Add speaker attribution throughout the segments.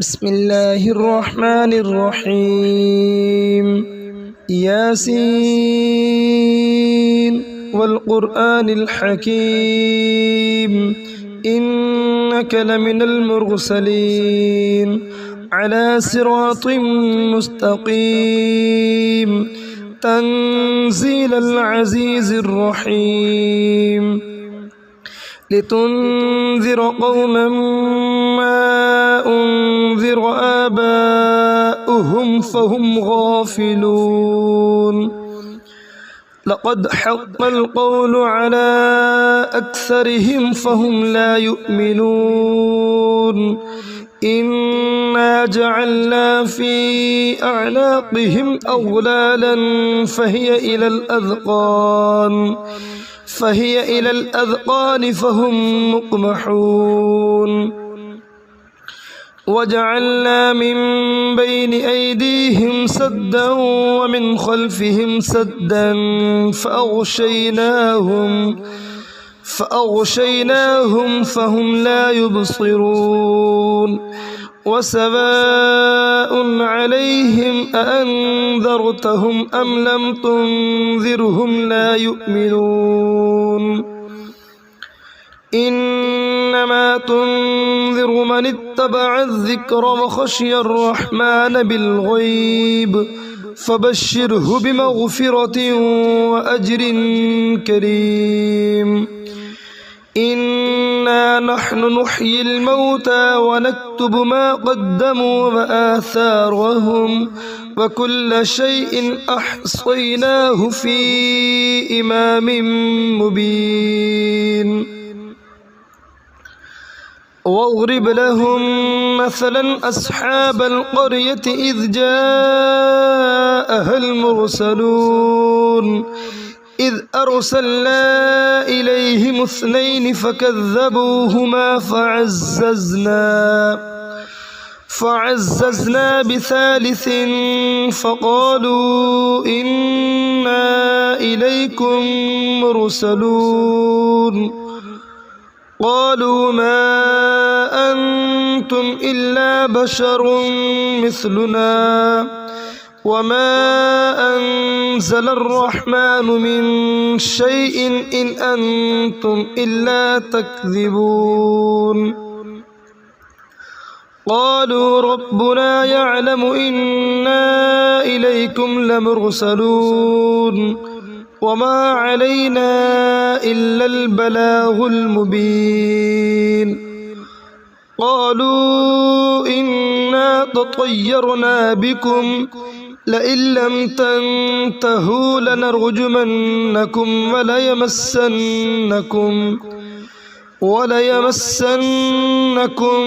Speaker 1: بسم الله الرحمن الرحيم ياسين والقرآن الحكيم إنك لمن المرسلين على صراط مستقيم تنزيل العزيز الرحيم لتنذر قوما ما أنذر آباؤهم فهم غافلون لقد حق القول على أكثرهم فهم لا يؤمنون إنا جعلنا في أعناقهم أغلالا فهي إلى الأذقان فهم مقمحون وجعلنا من بين أيديهم سدا ومن خلفهم سدا فأغشيناهم فهم لا يبصرون وسواء عليهم أأنذرتهم أم لم تنذرهم لا يؤمنون إنما تنذر من اتبع الذكر وخشي الرحمن بالغيب فبشره بمغفرة وأجر كريم إنا نحن نحيي الموتى ونكتب ما قدموا وآثارهم وكل شيء أحصيناه في إمام مبين واضرب لهم مثلا أصحاب القرية إذ جاءها المرسلون إذ أرسلنا إليهم اثنين فكذبوهما فعززنا بثالث فقالوا إنا إليكم مرسلون قالوا ما أنتم إلا بشر مثلنا وما أنزل الرحمن من شيء إن أنتم إلا تكذبون قالوا ربنا يعلم إنا إليكم لمرسلون وما علينا إلا البلاغ المبين قالوا إنا تطيرنا بكم لئن لم تنتهوا لنرجمنكم وليمسنكم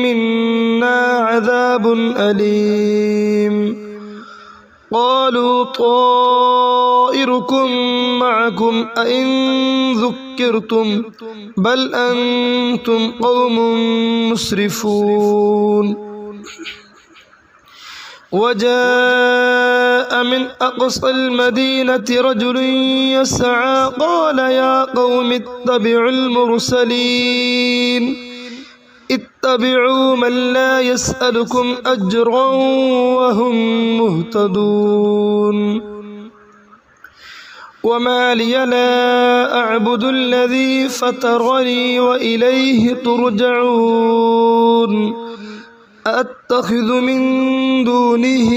Speaker 1: منا عذاب أليم قالوا طائركم معكم أئن ذكرتم بل أنتم قوم مسرفون وجاء من أقصى المدينة رجل يسعى قال يا قوم اتبعوا المرسلين اتبعوا من لا يسألكم أجرا وهم مهتدون وما لي لا أعبد الذي فطرني وإليه ترجعون أتخذ من دونه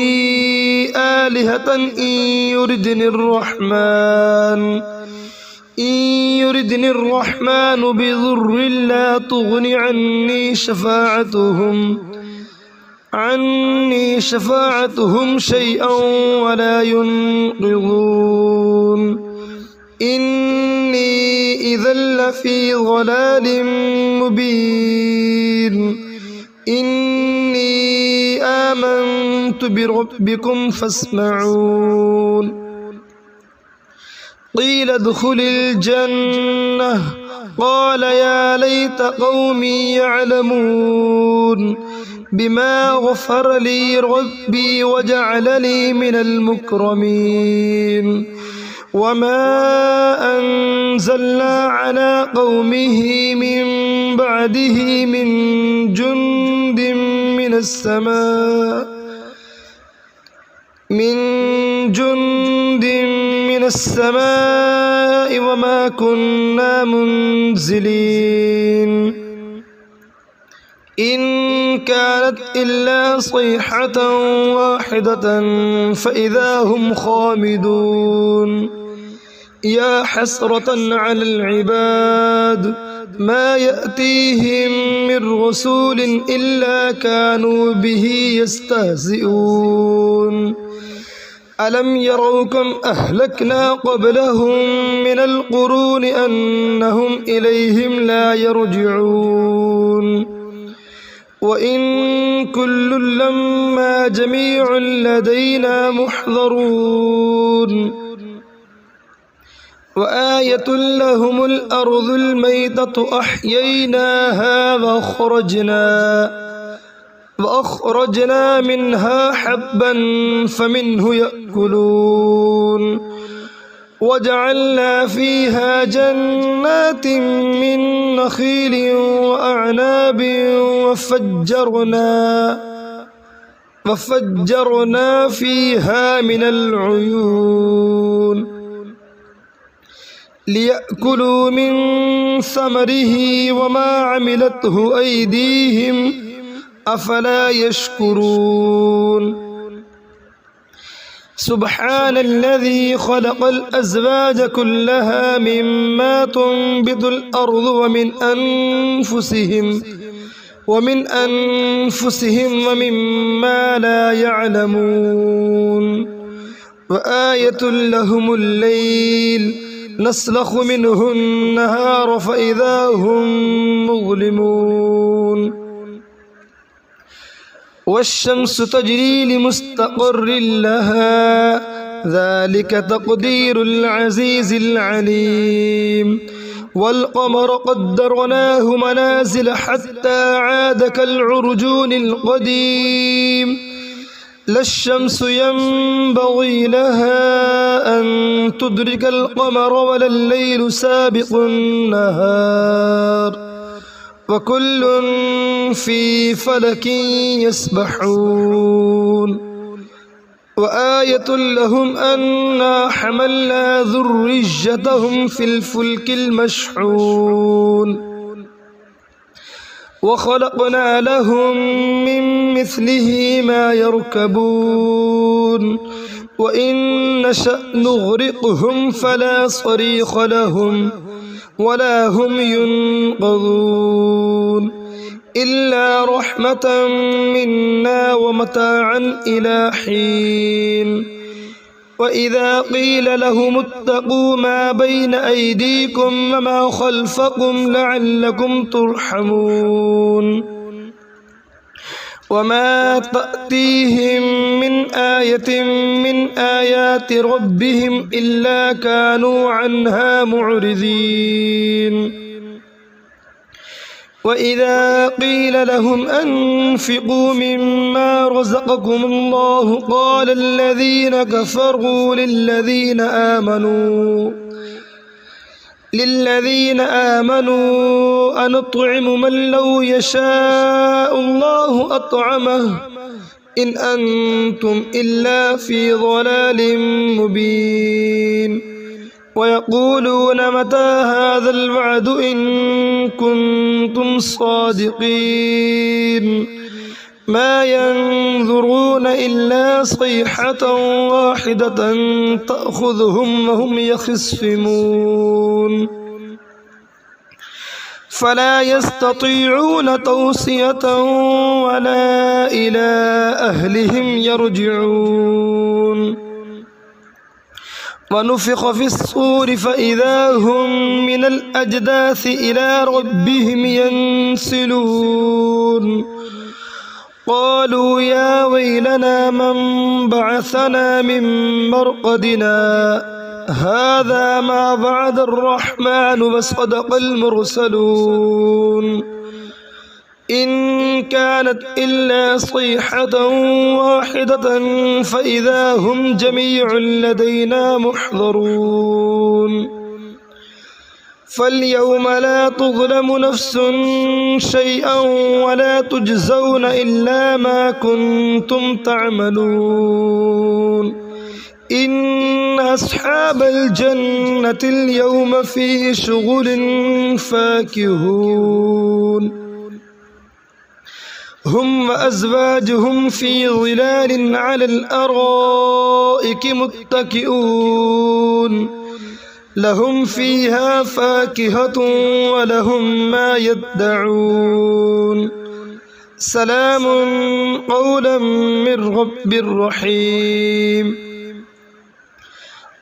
Speaker 1: آلهة إن يردني الرحمن بضر لا تغن عني شفاعتهم شيئا ولا ينقذون إني إذا لفي ضلال مبين إني آمنت بربكم فاسمعون قيل ادخل الجنة قال يا ليت قومي يعلمون بما غفر لي ربي وجعلني من المكرمين وما أنزلنا على قومه من بعده من جند من من السماء وما كنا منزلين إن كانت إلا صيحة واحدة فإذا هم خامدون يا حسرة على العباد ما يأتيهم من رسول إلا كانوا به يستهزئون ألم يروا كم أهلكنا قبلهم من القرون أنهم إليهم لا يرجعون وإن كل لما جميع لدينا محضرون وآية لهم الأرض الميتة أحييناها وأخرجنا منها حبا فمنه يأكلون وجعلنا فيها جنات من نخيل وأعناب وفجرنا فيها من العيون ليأكلوا من ثمره وما عملته أيديهم أفلا يشكرون سبحان الذي خلق الأزواج كلها مما تنبت الأرض ومن أنفسهم ومما لا يعلمون وآية لهم الليل نسلخ منه النهار فإذا هم مظلمون والشمس تجري لمستقر لها ذلك تقدير العزيز العليم والقمر قدرناه منازل حتى عاد كالعرجون القديم لا الشمس ينبغي لها أن تدرك القمر ولا الليل سابق النهار وكل في فلك يسبحون وآية لهم أنا حملنا ذريتهم في الفلك المشحون وخلقنا لهم من مثله ما يركبون وإن نشأ نغرقهم فلا صريخ لهم ولا هم ينقذون إلا رحمة منا ومتاعا إلى حين وإذا قيل لهم اتقوا ما بين أيديكم وما خلفكم لعلكم ترحمون وما تأتيهم من آية من آيات ربهم إلا كانوا عنها معرضين وإذا قيل لهم أنفقوا مما رزقكم الله قال الذين كفروا للذين آمنوا أنطعم من لو يشاء الله أطعمه إن أنتم إلا في ضلال مبين ويقولون متى هذا الوعد إن كنتم صادقين ما ينظرون إلا صيحة واحدة تأخذهم وهم يخصمون فلا يستطيعون توصية ولا إلى أهلهم يرجعون ونفخ في الصور فإذا هم من الأجداث إلى ربهم ينسلون قالوا يا ويلنا من بعثنا من مرقدنا هذا ما وعد الرحمن وصدق المرسلون إن كانت إلا صيحة واحدة فإذا هم جميع لدينا محضرون فاليوم لا تظلم نفس شيئا ولا تجزون إلا ما كنتم تعملون إن أصحاب الجنة اليوم في شغل فاكهون هم وأزواجهم في ظلال على الأرائك متكئون لهم فيها فاكهة ولهم ما يدعون سلام قولا من رب رحيم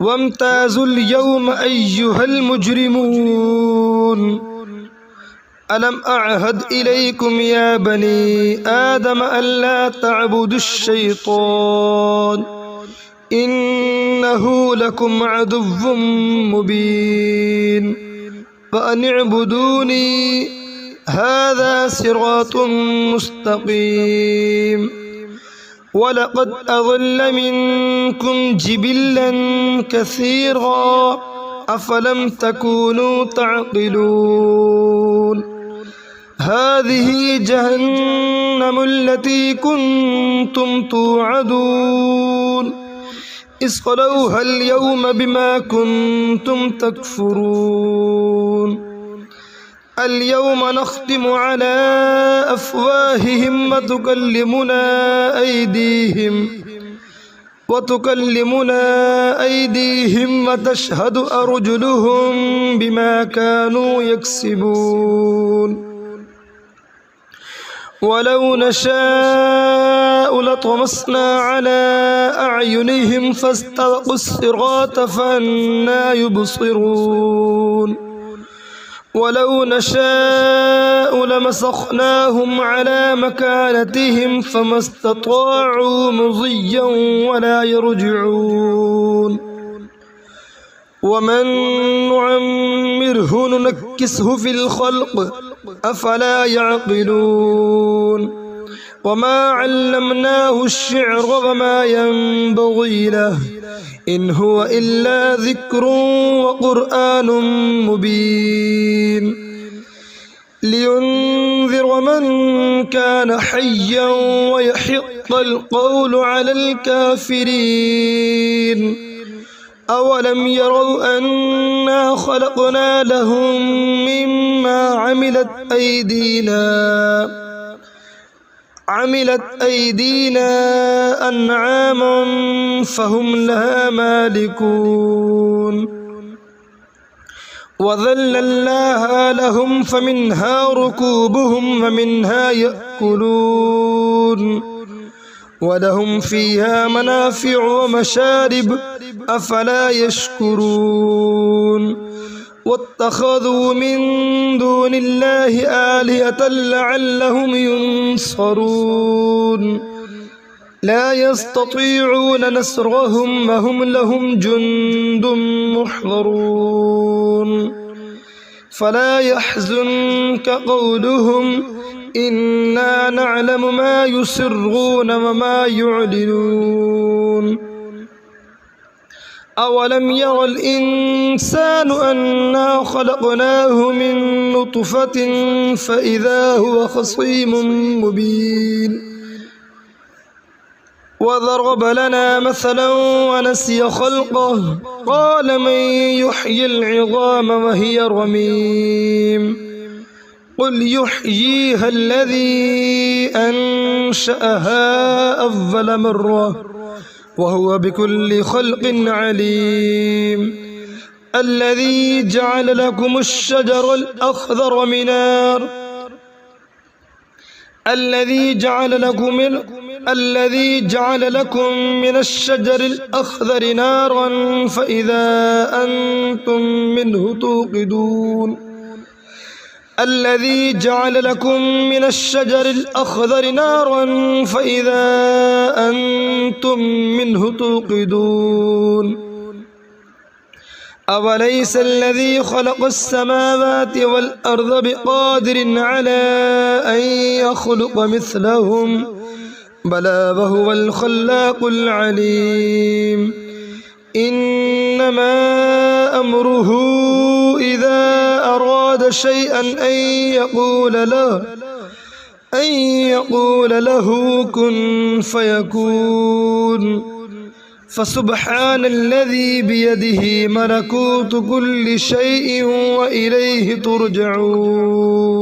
Speaker 1: وامتازوا اليوم أيها المجرمون ألم أعهد إليكم يا بني آدم ألا تعبدوا الشيطان إنه لكم عدو مبين وأن اعبدوني هذا صراط مستقيم ولقد أضل منكم جبلا كثيرا أفلم تكونوا تعقلون هذه جهنم التي كنتم توعدون اصلوها اليوم بما كنتم تكفرون اليوم نختم على أفواههم وتكلمنا أيديهم وتشهد أرجلهم بما كانوا يكسبون ولو نشاء لطمسنا على أعينهم فاستبقوا الصراط فأنى يبصرون ولو نشاء لمسخناهم على مكانتهم فما استطاعوا مضيا ولا يرجعون ومن نعمره ننكسه في الخلق أفلا يعقلون وما علمناه الشعر وما ينبغي له إن هو إلا ذكر وقرآن مبين لينذر من كان حيا ويحق القول على الكافرين أولم يروا أنا خلقنا لهم مما عملت أيدينا أنعاما فهم لها مالكون وذللناها لهم فمنها ركوبهم ومنها يأكلون ولهم فيها منافع ومشارب أفلا يشكرون واتخذوا من دون الله آلهة لعلهم ينصرون لا يستطيعون نصرهم وهم لهم جند محضرون فلا يحزنك قولهم إنا نعلم ما يسرون وما يعلنون أولم ير الإنسان أنا خلقناه من نطفة فإذا هو خصيم مبين وضرب لنا مثلا ونسي خلقه قال من يحيي العظام وهي رميم قل يحييها الذي أنشأها أول مرة وهو بكل خلق عليم الذي جعل لكم الشجر الأخضر الذي جعل لكم من الشجر الأخضر نارا فإذا أنتم منه توقدون الذي جعل لكم من الشجر الأخضر نارا فإذا أنتم منه توقدون أوليس الذي خلق السماوات والأرض بقادر على أن يخلق مثلهم بلى وهو الخلاق العليم إنما أمره إذا أراد شيئا أن يقول له كن فيكون فسبحان الذي بيده ملكوت كل شيء وإليه ترجعون